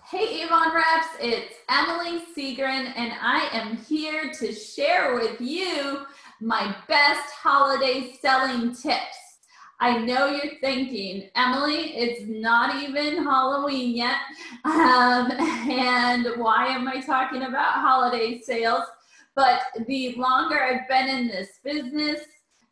Hey Avon Reps, it's Emily Seagren, and I am here to share with you my best holiday selling tips. I know you're thinking, Emily, it's not even Halloween yet, and why am I talking about holiday sales? But the longer I've been in this business,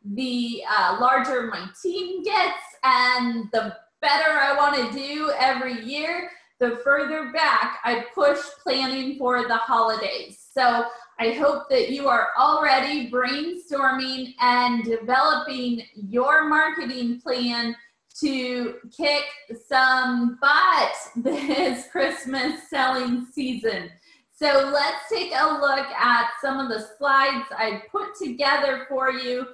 the larger my team gets, and the better I want to do every year, the further back I push planning for the holidays. So I hope that you are already brainstorming and developing your marketing plan to kick some butt this Christmas selling season. So let's take a look at some of the slides I put together for you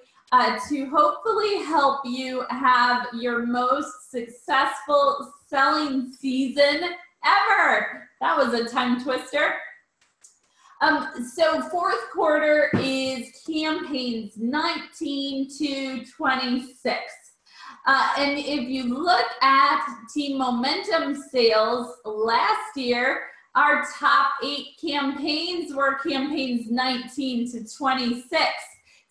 to hopefully help you have your most successful selling season ever. That was a tongue twister. So fourth quarter is campaigns 19 to 26. And if you look at Team Momentum sales last year, our top 8 campaigns were campaigns 19 to 26.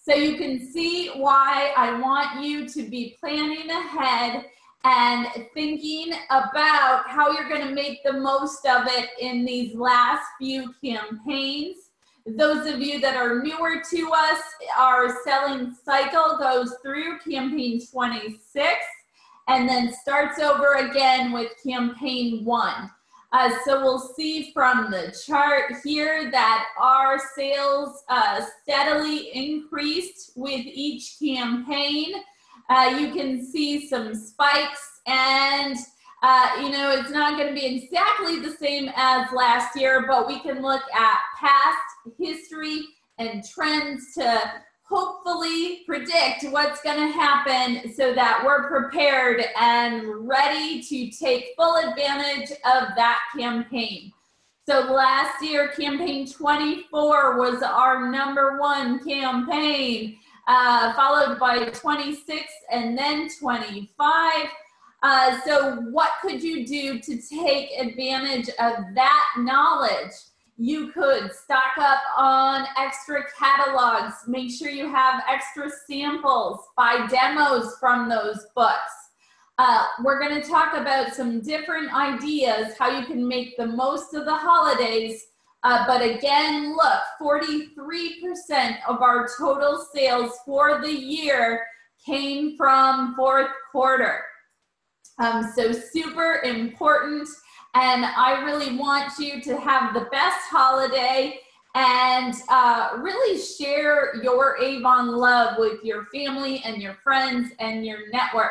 So you can see why I want you to be planning ahead and thinking about how you're going to make the most of it in these last few campaigns. Those of you that are newer to us, our selling cycle goes through campaign 26 and then starts over again with campaign 1. So we'll see from the chart here that our sales steadily increased with each campaign. You can see some spikes, and it's not going to be exactly the same as last year, but we can look at past history and trends to hopefully predict what's going to happen so that we're prepared and ready to take full advantage of that campaign. So last year, campaign 24 was our #1 campaign, followed by 26 and then 25. So what could you do to take advantage of that knowledge? You could stock up on extra catalogs, make sure you have extra samples, buy demos from those books. We're going to talk about some different ideas how you can make the most of the holidays. But again, look, 43% of our total sales for the year came from fourth quarter. So super important. And I really want you to have the best holiday and really share your Avon love with your family and your friends and your network.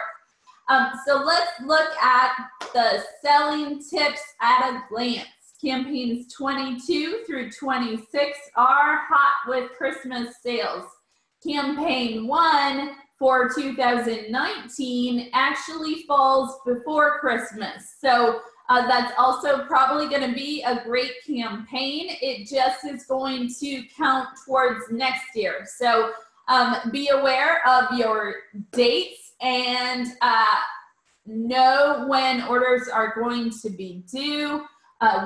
So let's look at the selling tips at a glance. Campaigns 22 through 26 are hot with Christmas sales. Campaign 1 for 2019 actually falls before Christmas. So that's also probably going to be a great campaign. It just is going to count towards next year. So be aware of your dates and know when orders are going to be due,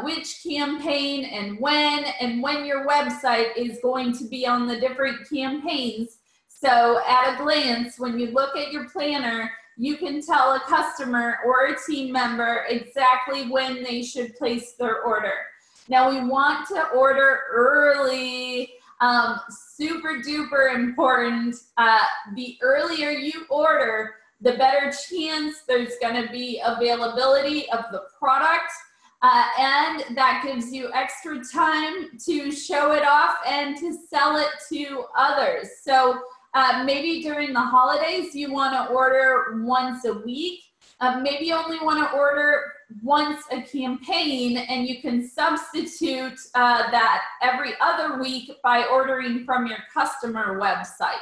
which campaign and when your website is going to be on the different campaigns. So at a glance, when you look at your planner, you can tell a customer or a team member exactly when they should place their order. Now we want to order early, super duper important. The earlier you order, the better chance there's going to be availability of the product, and that gives you extra time to show it off and to sell it to others. So maybe during the holidays, you want to order once a week. Maybe you only want to order once a campaign, and you can substitute that every other week by ordering from your customer website.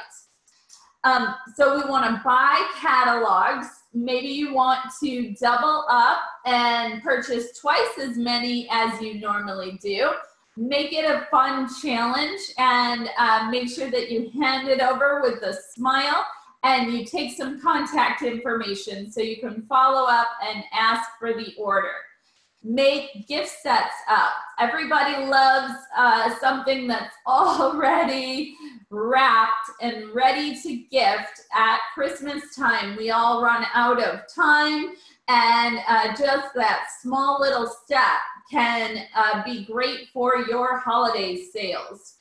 So we want to buy catalogs. Maybe you want to double up and purchase twice as many as you normally do. Make it a fun challenge and make sure that you hand it over with a smile and you take some contact information so you can follow up and ask for the order. make gift sets up. Everybody loves something that's already wrapped and ready to gift at Christmas time. We all run out of time, and just that small little step can be great for your holiday sales.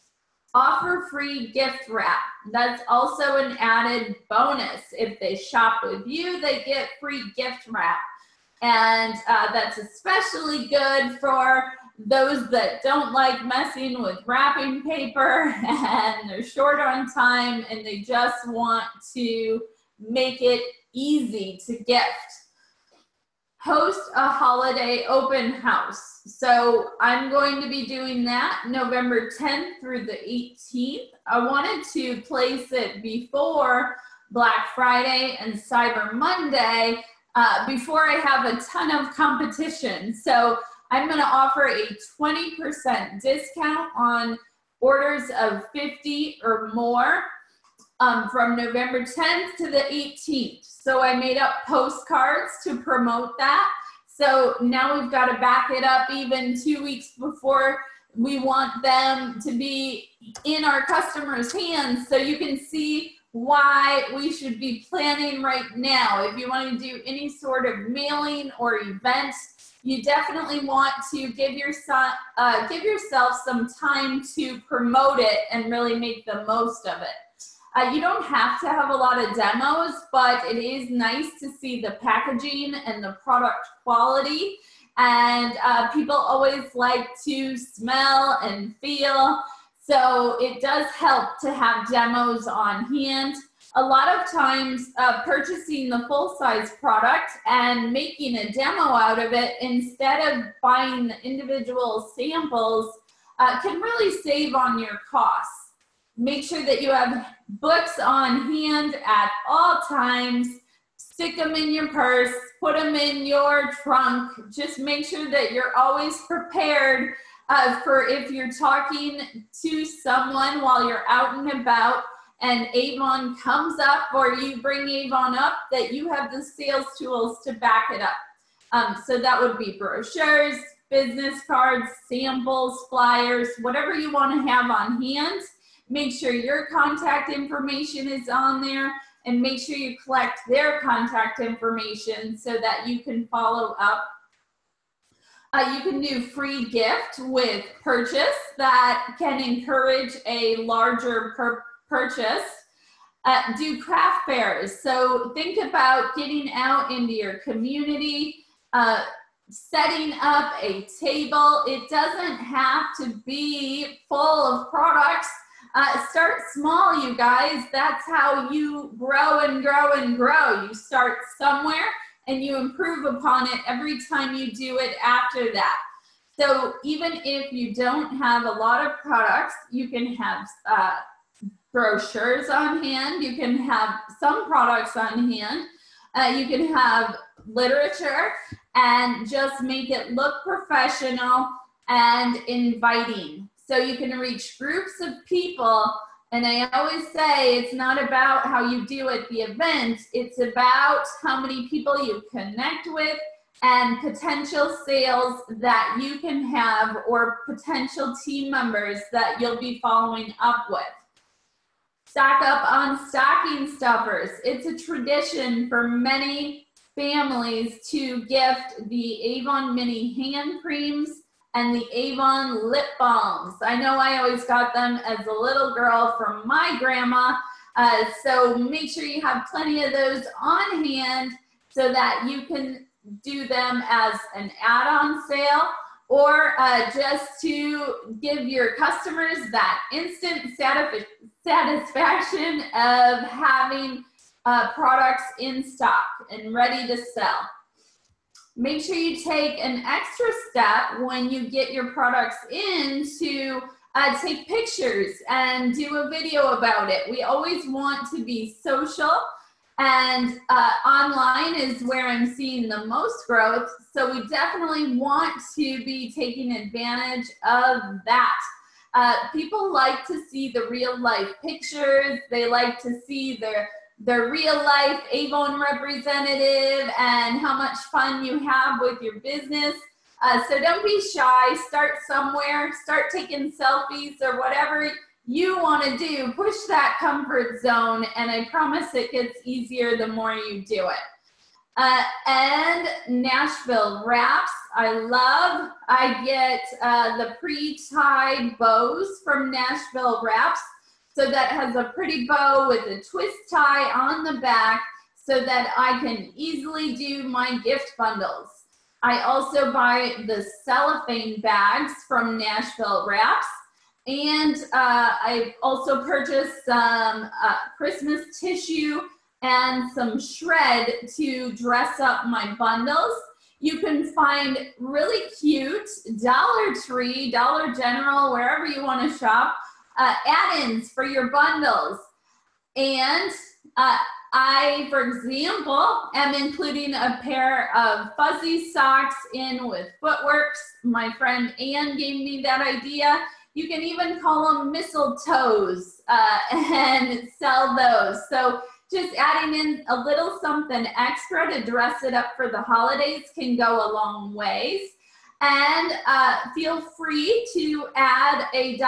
Offer free gift wrap. That's also an added bonus. If they shop with you, they get free gift wrap. And that's especially good for those that don't like messing with wrapping paper and they're short on time and they just want to make it easy to gift. Host a holiday open house. So I'm going to be doing that November 10th through the 18th. I wanted to place it before Black Friday and Cyber Monday before I have a ton of competition. So I'm going to offer a 20% discount on orders of 50 or more from November 10th to the 18th. So I made up postcards to promote that. So now we've got to back it up even 2 weeks before we want them to be in our customers' hands, so you can see why we should be planning right now. If you want to do any sort of mailing or event, you definitely want to give yourself some time to promote it and really make the most of it. You don't have to have a lot of demos, but it is nice to see the packaging and the product quality. And people always like to smell and feel. So it does help to have demos on hand. A lot of times purchasing the full-size product and making a demo out of it instead of buying the individual samples can really save on your costs. Make sure that you have books on hand at all times. Stick them in your purse, put them in your trunk. Just make sure that you're always prepared for if you're talking to someone while you're out and about and Avon comes up or you bring Avon up, that you have the sales tools to back it up. So that would be brochures, business cards, samples, flyers, whatever you want to have on hand. Make sure your contact information is on there, and make sure you collect their contact information so that you can follow up. You can do free gift with purchase that can encourage a larger purchase. Do craft fairs. So think about getting out into your community, setting up a table. It doesn't have to be full of products. Start small, you guys. That's how you grow and grow and grow. You start somewhere and you improve upon it every time you do it after that. So even if you don't have a lot of products, you can have brochures on hand. You can have some products on hand. You can have literature and just make it look professional and inviting. So you can reach groups of people, and I always say it's not about how you do at the event, it's about how many people you connect with and potential sales that you can have or potential team members that you'll be following up with. Stock up on stocking stuffers. It's a tradition for many families to gift the Avon Mini hand creams and the Avon lip balms. I know I always got them as a little girl from my grandma, so make sure you have plenty of those on hand so that you can do them as an add-on sale or just to give your customers that instant satisfaction of having products in stock and ready to sell. Make sure you take an extra step when you get your products in to take pictures and do a video about it. We always want to be social, and online is where I'm seeing the most growth. So we definitely want to be taking advantage of that. People like to see the real life pictures. They like to see their real life Avon representative and how much fun you have with your business. So don't be shy, start somewhere, start taking selfies or whatever you want to do. Push that comfort zone, and I promise it gets easier the more you do it. And Nashville wraps, I love. I get the pre-tied bows from Nashville wraps. So that has a pretty bow with a twist tie on the back so that I can easily do my gift bundles. I also buy the cellophane bags from Nashville Wraps. And I've also purchased some Christmas tissue and some shred to dress up my bundles. You can find really cute Dollar Tree, Dollar General, wherever you want to shop, add-ins for your bundles. And I, for example, am including a pair of fuzzy socks in with Footworks. My friend Ann gave me that idea. You can even call them mistletoes and sell those. So just adding in a little something extra to dress it up for the holidays can go a long ways. And feel free to add $1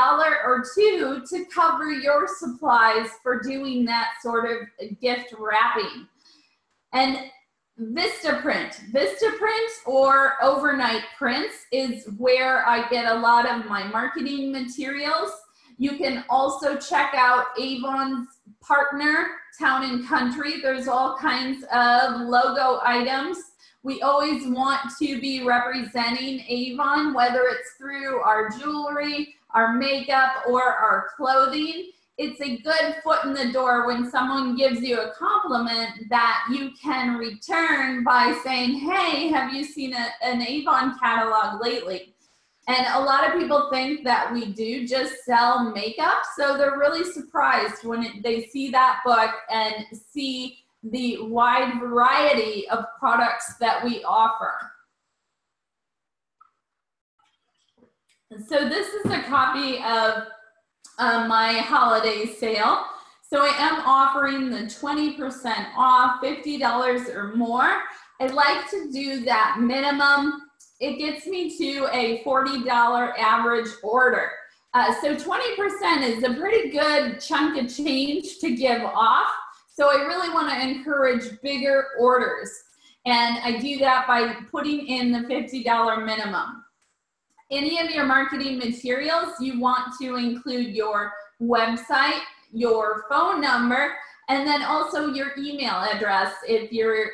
or $2 to cover your supplies for doing that sort of gift wrapping. And Vistaprint or Overnight Prints is where I get a lot of my marketing materials. You can also check out Avon's partner, Town & Country. There's all kinds of logo items. We always want to be representing Avon, whether it's through our jewelry, our makeup, or our clothing. It's a good foot in the door when someone gives you a compliment that you can return by saying, hey, have you seen an Avon catalog lately? And a lot of people think that we do just sell makeup, so they're really surprised when they see that book and see the wide variety of products that we offer. So this is a copy of my holiday sale. So I am offering the 20% off, $50 or more. I like to do that minimum. It gets me to a $40 average order. So 20% is a pretty good chunk of change to give off. So I really want to encourage bigger orders. And I do that by putting in the $50 minimum. Any of your marketing materials, you want to include your website, your phone number, and then also your email address if you're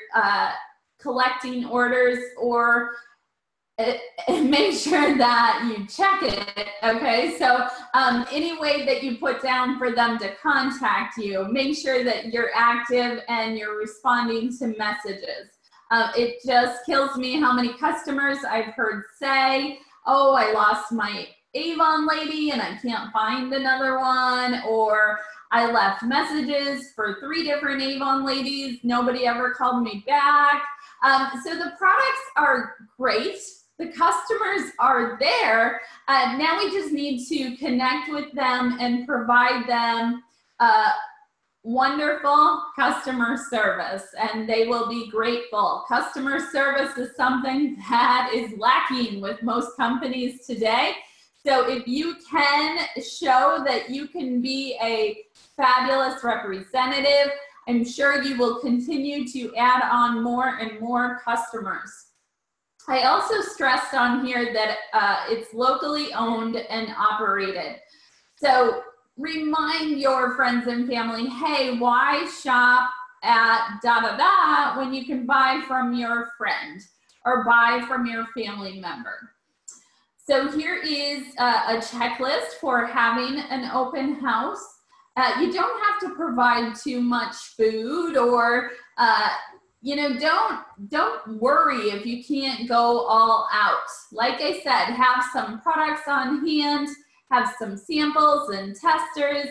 collecting orders, or make sure that you check it, okay? So any way that you put down for them to contact you, make sure that you're active and you're responding to messages. It just kills me how many customers I've heard say, oh, I lost my Avon lady and I can't find another one, or I left messages for 3 different Avon ladies, nobody ever called me back. So the products are great. The customers are there. Now we just need to connect with them and provide them wonderful customer service, and they will be grateful. Customer service is something that is lacking with most companies today. So if you can show that you can be a fabulous representative, I'm sure you will continue to add on more and more customers. I also stressed on here that it's locally owned and operated. So remind your friends and family, hey, why shop at da-da-da when you can buy from your friend or buy from your family member? So here is a checklist for having an open house. You don't have to provide too much food, or you know, don't worry if you can't go all out. Like I said, have some products on hand, have some samples and testers,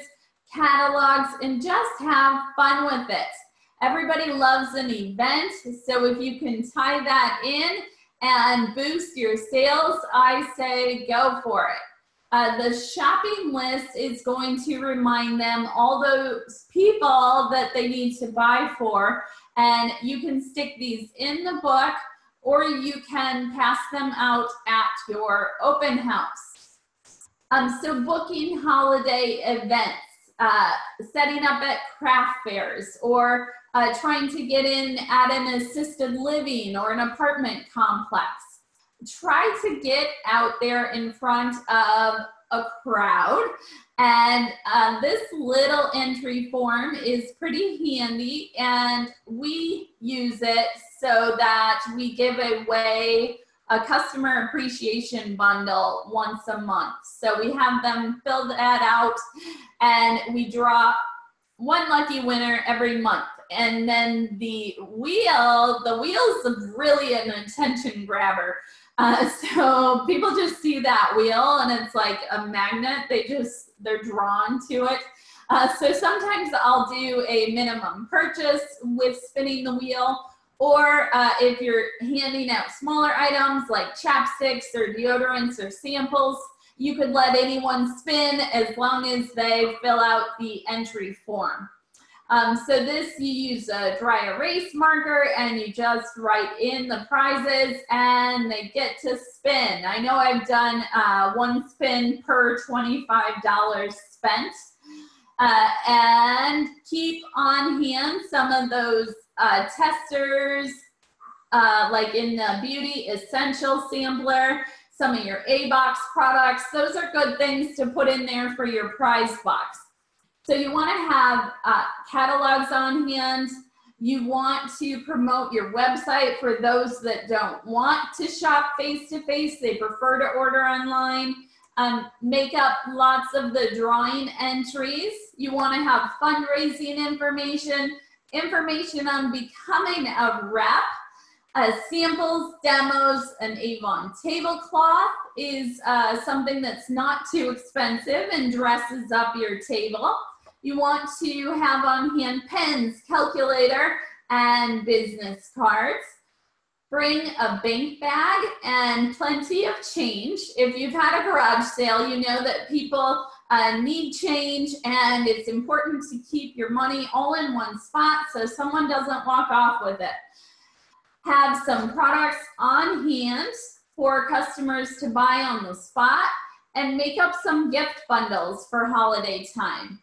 catalogs, and just have fun with it. Everybody loves an event, so if you can tie that in and boost your sales, I say go for it. The shopping list is going to remind them all those people that they need to buy for, and you can stick these in the book, or you can pass them out at your open house. So booking holiday events, setting up at craft fairs, or trying to get in at an assisted living or an apartment complex. Try to get out there in front of a crowd. And this little entry form is pretty handy, and we use it so that we give away a customer appreciation bundle once a month. So we have them fill that out, and we draw one lucky winner every month. And then the wheel's really an attention grabber. So people just see that wheel and it's like a magnet. They're drawn to it. So sometimes I'll do a minimum purchase with spinning the wheel, or if you're handing out smaller items like chapsticks or deodorants or samples, you could let anyone spin as long as they fill out the entry form. So this, you use a dry erase marker and you just write in the prizes and they get to spin. I know I've done one spin per $25 spent. And keep on hand some of those testers, like in the Beauty Essential Sampler, some of your A-Box products. Those are good things to put in there for your prize box. So you want to have catalogs on hand. You want to promote your website for those that don't want to shop face-to-face. They prefer to order online. Make up lots of the drawing entries. You want to have fundraising information on becoming a rep. Samples, demos, an Avon tablecloth is something that's not too expensive and dresses up your table. You want to have on hand pens, calculator, and business cards. Bring a bank bag and plenty of change. If you've had a garage sale, you know that people need change, and it's important to keep your money all in one spot so someone doesn't walk off with it. Have some products on hand for customers to buy on the spot, and make up some gift bundles for holiday time.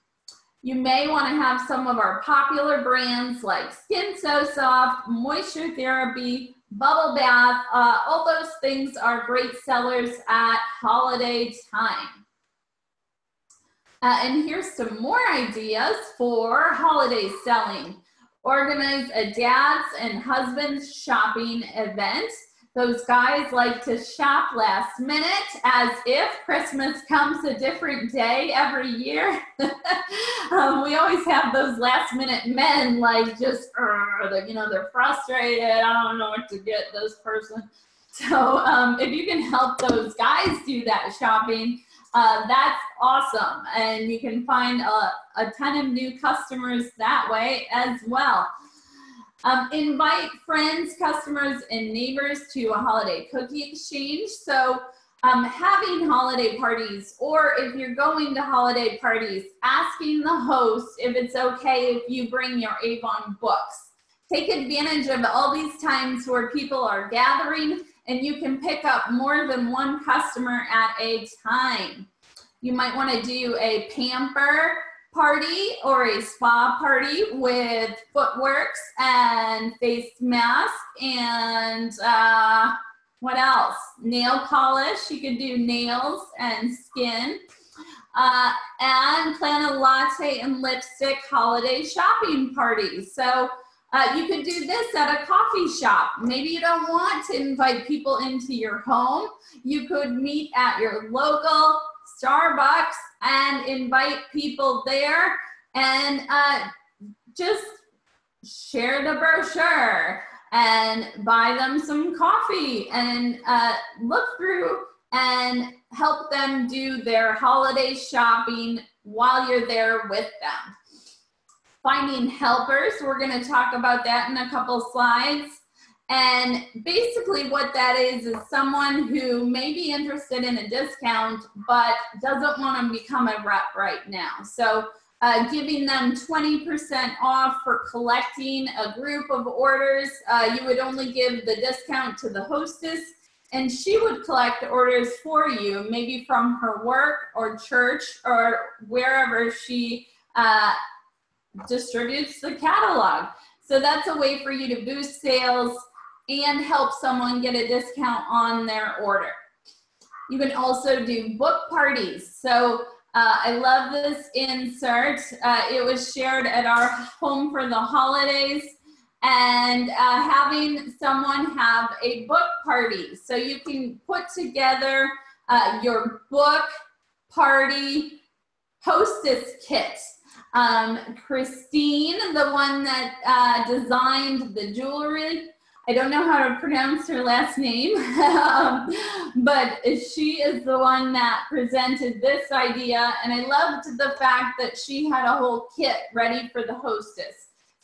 You may want to have some of our popular brands like Skin So Soft, Moisture Therapy, Bubble Bath. All those things are great sellers at holiday time. And here's some more ideas for holiday selling. Organize a dad's and husband's shopping event. Those guys like to shop last minute as if Christmas comes a different day every year. We always have those last minute men like just, they're frustrated. I don't know what to get this person. So if you can help those guys do that shopping, that's awesome. And you can find a ton of new customers that way as well. Invite friends, customers, and neighbors to a holiday cookie exchange. So having holiday parties, or if you're going to holiday parties, asking the host if it's okay if you bring your Avon books. Take advantage of all these times where people are gathering and you can pick up more than one customer at a time. You might want to do a pamper party or a spa party with footworks and face mask and what else? Nail polish. You could do nails and skin. And plan a latte and lipstick holiday shopping party. So you could do this at a coffee shop. Maybe you don't want to invite people into your home. You could meet at your local Starbucks and invite people there and just share the brochure and buy them some coffee and look through and help them do their holiday shopping while you're there with them. Finding helpers, we're going to talk about that in a couple slides. And basically what that is someone who may be interested in a discount but doesn't want to become a rep right now. So giving them 20% off for collecting a group of orders. You would only give the discount to the hostess, and she would collect orders for you, maybe from her work or church or wherever she distributes the catalog. So that's a way for you to boost sales and help someone get a discount on their order. You can also do book parties. So I love this insert. It was shared at our home for the holidays, and having someone have a book party. So you can put together your book party hostess kit. Christine, the one that designed the jewelry, I don't know how to pronounce her last name, but she is the one that presented this idea, and I loved the fact that she had a whole kit ready for the hostess.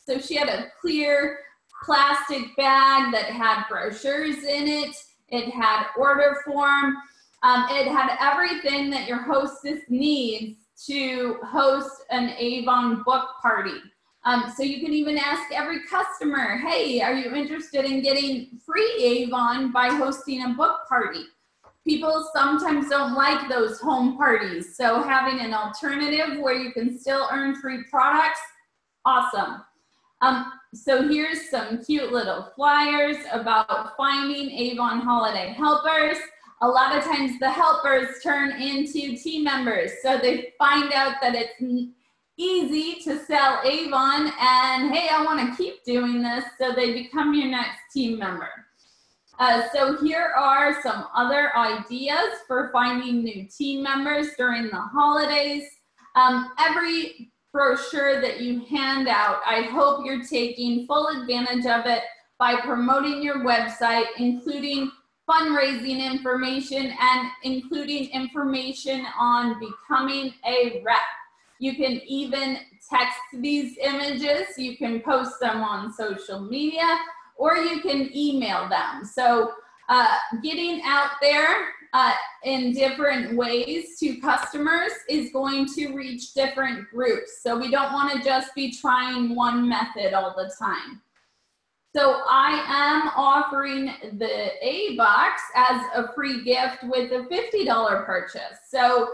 So she had a clear plastic bag that had brochures in it, it had order form, it had everything that your hostess needs to host an Avon book party. So you can even ask every customer, hey, are you interested in getting free Avon by hosting a book party? People sometimes don't like those home parties, so having an alternative where you can still earn free products, awesome. So here's some cute little flyers about finding Avon holiday helpers. A lot of times the helpers turn into team members, so they find out that it's easy to sell Avon, and hey, I want to keep doing this, so they become your next team member. So here are some other ideas for finding new team members during the holidays. Every brochure that you hand out, I hope you're taking full advantage of it by promoting your website, including fundraising information and including information on becoming a rep. You can even text these images, you can post them on social media, or you can email them. So getting out there in different ways to customers is going to reach different groups. So we don't want to just be trying one method all the time. So I am offering the A-Box as a free gift with a $50 purchase. So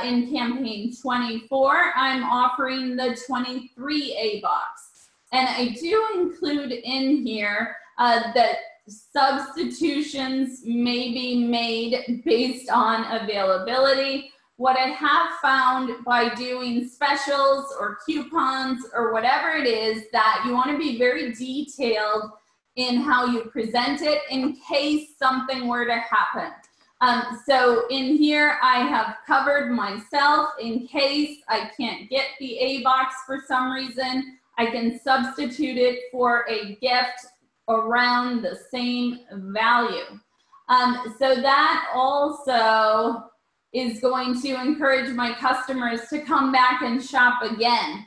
in campaign 24, I'm offering the 23 A-Box. And I do include in here that substitutions may be made based on availability. What I have found by doing specials or coupons or whatever it is, that you want to be very detailed in how you present it in case something were to happen. So in here, I have covered myself in case I can't get the A-Box for some reason. I can substitute it for a gift around the same value. So that also is going to encourage my customers to come back and shop again.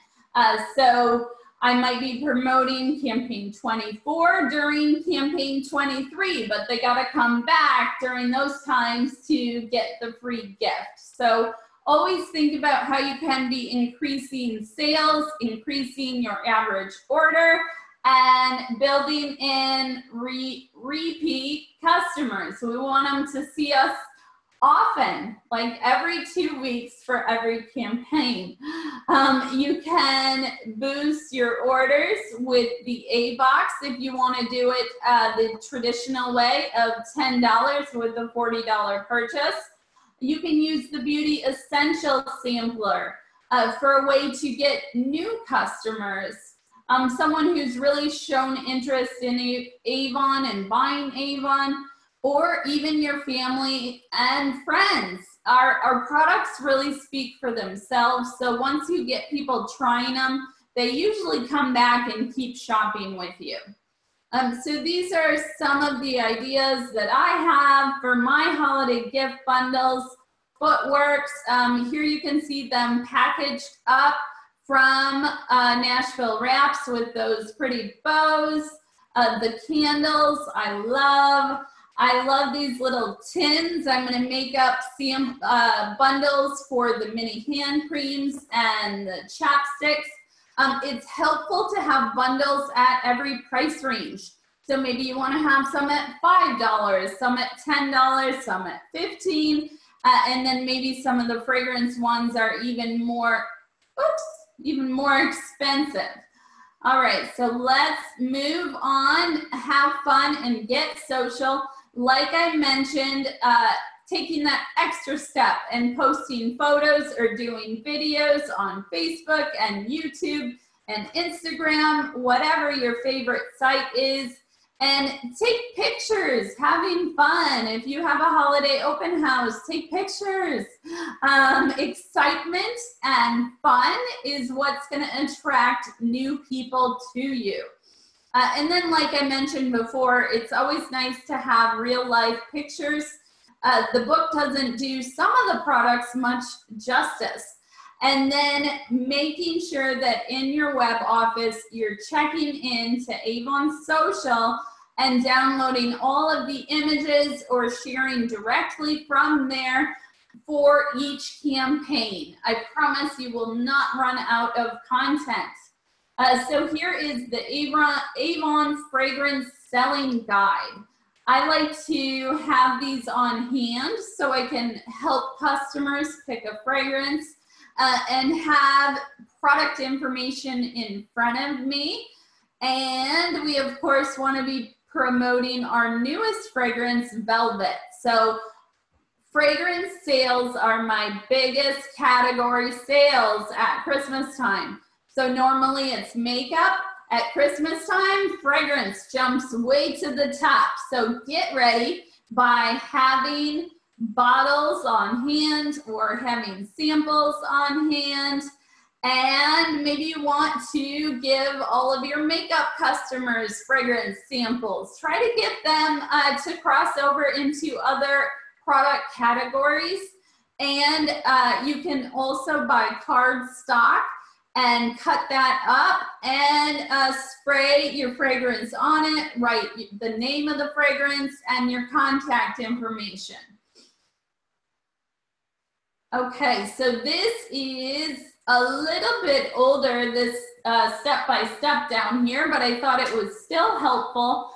So I might be promoting campaign 24 during campaign 23, but they gotta come back during those times to get the free gift. So always think about how you can be increasing sales, increasing your average order, and building in repeat customers. So we want them to see us often, like every 2 weeks for every campaign. You can boost your orders with the A-Box if you want to do it the traditional way of $10 with a $40 purchase. You can use the Beauty Essential Sampler for a way to get new customers. Someone who's really shown interest in Avon and buying Avon, or even your family and friends. Our products really speak for themselves. So once you get people trying them, they usually come back and keep shopping with you. So these are some of the ideas that I have for my holiday gift bundles. Footworks, here you can see them packaged up from Nashville Wraps with those pretty bows. The candles, I love. I love these little tins. I'm going to make up bundles for the mini hand creams and the chapsticks. It's helpful to have bundles at every price range. So maybe you want to have some at $5, some at $10, some at $15, and then maybe some of the fragrance ones are even more expensive. All right, so let's move on, have fun, and get social. Like I mentioned, taking that extra step and posting photos or doing videos on Facebook and YouTube and Instagram, whatever your favorite site is, and take pictures, having fun. If you have a holiday open house, take pictures. Excitement and fun is what's going to attract new people to you. And then, like I mentioned before, it's always nice to have real life pictures. The book doesn't do some of the products much justice. And then making sure that in your web office, you're checking into Avon Social and downloading all of the images or sharing directly from there for each campaign. I promise you will not run out of content. So here is the Avon Fragrance Selling Guide. I like to have these on hand so I can help customers pick a fragrance and have product information in front of me. And we, of course, want to be promoting our newest fragrance, Velvet. So fragrance sales are my biggest category sales at Christmas time. So normally it's makeup. At Christmas time, fragrance jumps way to the top. So get ready by having bottles on hand or having samples on hand. And maybe you want to give all of your makeup customers fragrance samples. Try to get them to cross over into other product categories. And you can also buy card stock and cut that up and spray your fragrance on it, write the name of the fragrance and your contact information. Okay, so this is a little bit older, this step-by-step down here, but I thought it was still helpful.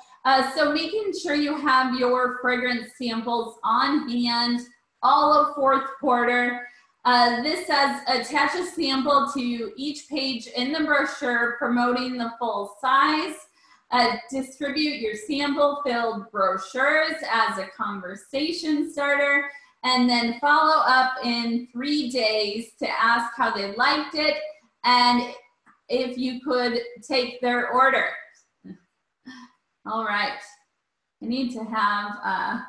So making sure you have your fragrance samples on hand all of fourth quarter. This says attach a sample to each page in the brochure promoting the full size. Distribute your sample-filled brochures as a conversation starter, and then follow up in 3 days to ask how they liked it and if you could take their order. All right, I need to have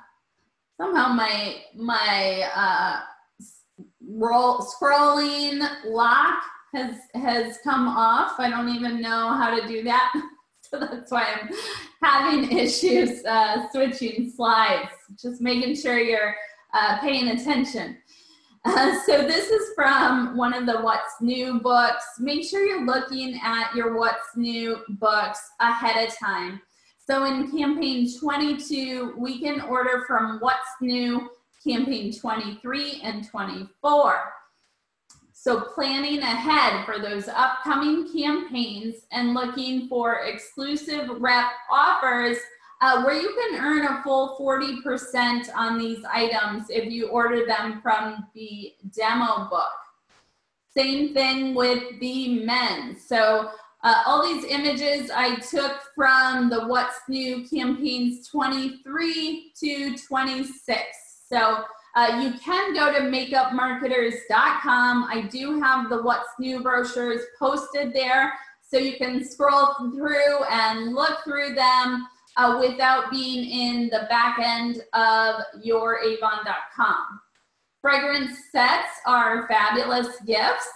somehow my scrolling lock has come off. I don't even know how to do that. So that's why I'm having issues switching slides, just making sure you're paying attention. So this is from one of the What's New books. Make sure you're looking at your What's New books ahead of time. So in campaign 22, we can order from What's New, campaign 23 and 24. So planning ahead for those upcoming campaigns and looking for exclusive rep offers where you can earn a full 40% on these items if you order them from the demo book. Same thing with the men. So all these images I took from the What's New campaigns 23 to 26. So you can go to makeupmarketers.com. I do have the What's New brochures posted there, so you can scroll through and look through them without being in the back end of your Avon.com. Fragrance sets are fabulous gifts.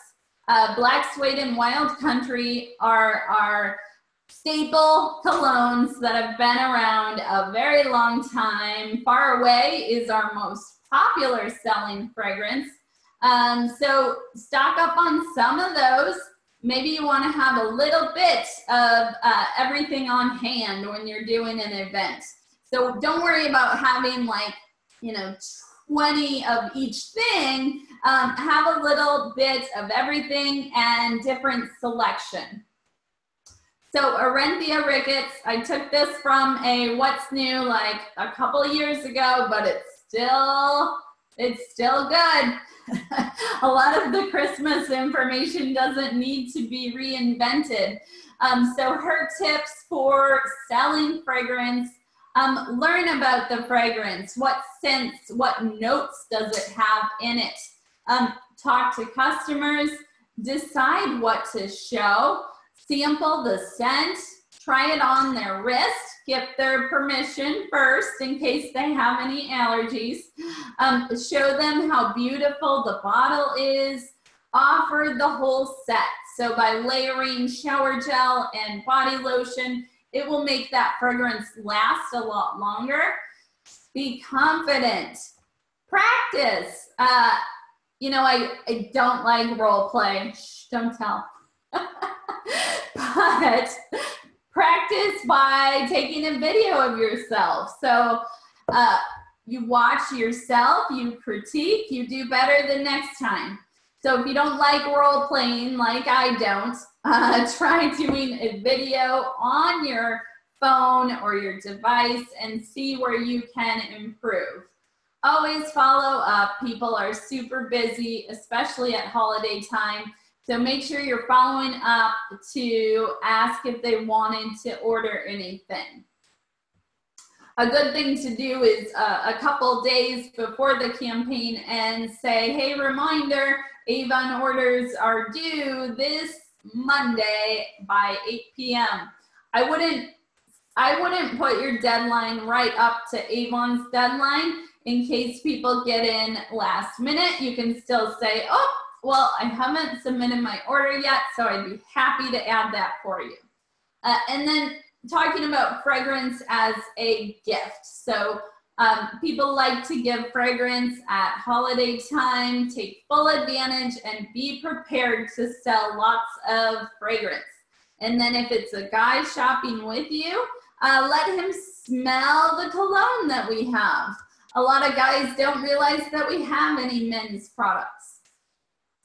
Black Suede and Wild Country are our staple colognes that have been around a very long time. Far Away is our most popular selling fragrance. So stock up on some of those. Maybe you want to have a little bit of everything on hand when you're doing an event. So don't worry about having like, you know, 20 of each thing. Have a little bit of everything and different selection. So Orinthia ricketts, I took this from a What's New like a couple years ago, but it's still good. A lot of the Christmas information doesn't need to be reinvented. So her tips for selling fragrance, learn about the fragrance, what scents, what notes does it have in it. Talk to customers, decide what to show, sample the scent, try it on their wrist, get their permission first in case they have any allergies, show them how beautiful the bottle is, offer the whole set. So by layering shower gel and body lotion, it will make that fragrance last a lot longer. Be confident. Practice. You know, I don't like role play. Shh, don't tell. But practice by taking a video of yourself. So you watch yourself, you critique, you do better the next time. So if you don't like role playing like I don't, try doing a video on your phone or your device and see where you can improve. Always follow up. People are super busy, especially at holiday time. So make sure you're following up to ask if they wanted to order anything. A good thing to do is a couple days before the campaign and say, hey, reminder, Avon orders are due this Monday by 8 p.m. I wouldn't put your deadline right up to Avon's deadline in case people get in last minute. You can still say, oh, well, I haven't submitted my order yet, so I'd be happy to add that for you. And then talking about fragrance as a gift. So people like to give fragrance at holiday time. Take full advantage and be prepared to sell lots of fragrance. And then if it's a guy shopping with you, let him smell the cologne that we have. A lot of guys don't realize that we have any men's products.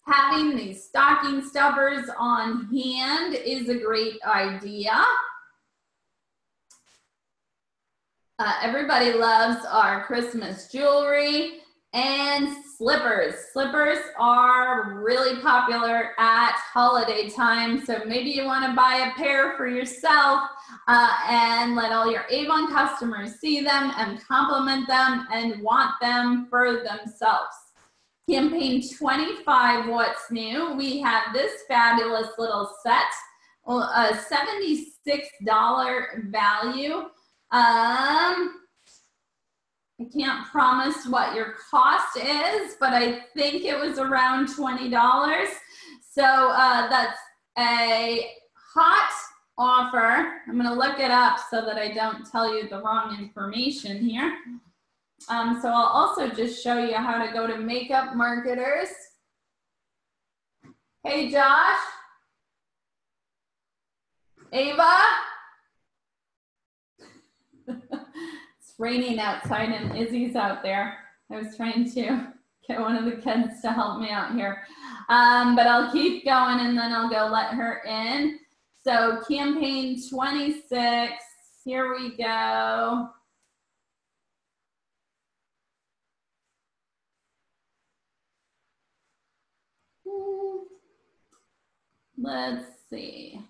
Having these stocking stuffers on hand is a great idea. Everybody loves our Christmas jewelry and slippers. Slippers are really popular at holiday time, so maybe you want to buy a pair for yourself and let all your Avon customers see them and compliment them and want them for themselves. Campaign 25, What's New? We have this fabulous little set, a $76 value. I can't promise what your cost is, but I think it was around $20. So that's a hot offer. I'm going to look it up so that I don't tell you the wrong information here. So I'll also just show you how to go to Makeup Marketers. Hey, Josh. Ava. It's raining outside and Izzy's out there. I was trying to get one of the kids to help me out here. But I'll keep going and then I'll go let her in. So campaign 26, here we go. Let's see.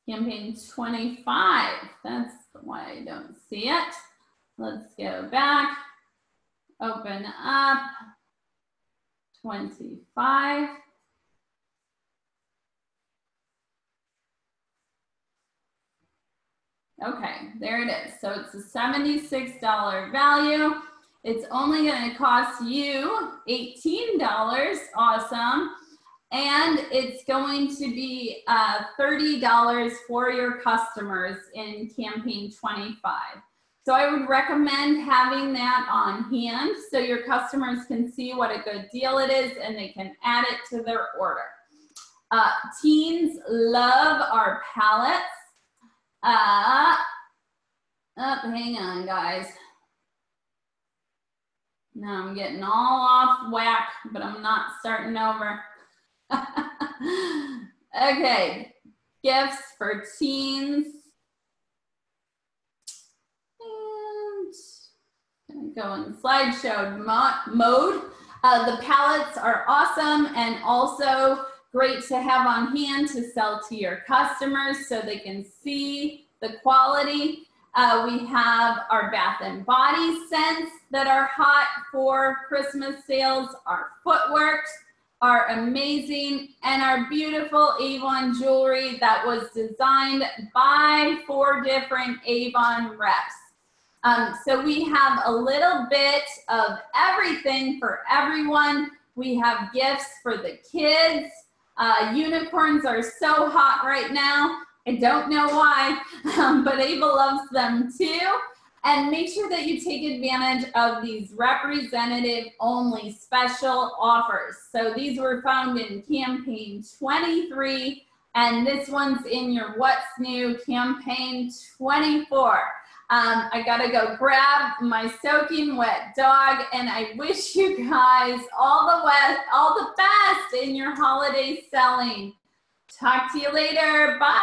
Campaign 25, that's why I don't see it. Let's go back, open up, 25. Okay, there it is. So it's a $76 value. It's only going to cost you $18. Awesome. And it's going to be $30 for your customers in campaign 25. So I would recommend having that on hand so your customers can see what a good deal it is and they can add it to their order. Teens love our palettes. Oh, hang on, guys. Now I'm getting all off whack, but I'm not starting over. Okay, gifts for teens. And go in slideshow mode. The palettes are awesome and also great to have on hand to sell to your customers so they can see the quality. We have our Bath and Body scents that are hot for Christmas sales. Our footworks are amazing, and our beautiful Avon jewelry that was designed by 4 different Avon reps. So we have a little bit of everything for everyone. We have gifts for the kids. Unicorns are so hot right now. I don't know why, but Ava loves them too. And make sure that you take advantage of these representative only special offers. So these were found in campaign 23, and this one's in your What's New campaign 24. I gotta go grab my soaking wet dog, and I wish you guys all the best in your holiday selling. Talk to you later. Bye.